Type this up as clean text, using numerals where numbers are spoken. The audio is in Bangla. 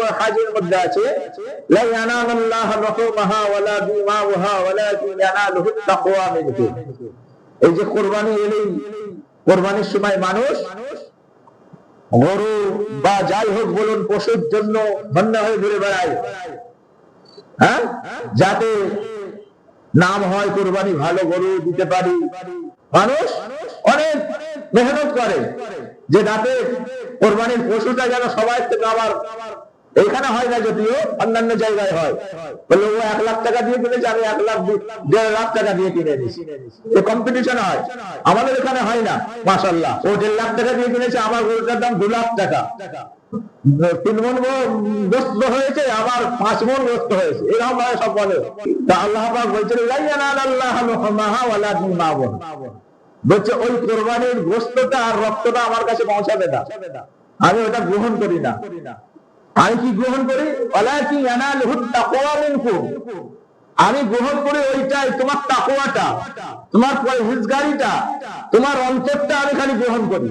সূরা হাজের মধ্যে আছে, লা ইয়ানালুল্লাহু লুহুমুহা ওয়ালা দিমাউহা ওয়ালাকিন ইয়ানালুহুত তাকওয়া মিনকুম। এই যে কুরবানি এলেই, কুরবানির সময় মানুষ গরু বা যাই হোক বলুন পশুর জন্য ধন্য হয়ে ঘুরে বেড়ায়, হ্যাঁ, যাতে নাম হয় কুরবানি ভালো গরু দিতে পারি। মানুষ অনেক মেহনত করে যে যাতে কোরবানির পশুটা যেন সবাই থেকে আবার, এখানে হয় না যদিও অন্যান্য জায়গায় হয়, বলে ও 1 লাখ টাকা দিয়ে কিনেছে, আমি 1 লাখ 1.5 লাখ টাকা দিয়ে কিনে নিয়েছি, কম্পিটিশন হয়। আমাদের এখানে হয় না, মাশাআল্লাহ। ও 1.5 লাখ টাকা দিয়ে কিনেছে, আমার গরুটার দাম 2 লাখ টাকা, 3 মণ গোস্ত হয়েছে, আমার 5 মণ গোস্ত হয়েছে, এরকম ভাবে সব বলে। তা আল্লাহ পাক বলছেন লা ইয়ানালুল্লাহু লুহুমুহা ওয়ালা দিমাউহা, বলছে ওই কোরবানির গোস্তটা আর রক্তটা আমার কাছে পৌঁছাবে না, আমি ওটা গ্রহণ করি না। আমি কি গ্রহণ করি? ওয়ালাকিন ইয়ানালুহুত তাকওয়া মিনকুম, আমি গ্রহণ করি ওইটাই তোমার তাকওয়াটা, তোমার পরহেজগারিটা, তোমার অন্তরটা আমি খালি গ্রহণ করি।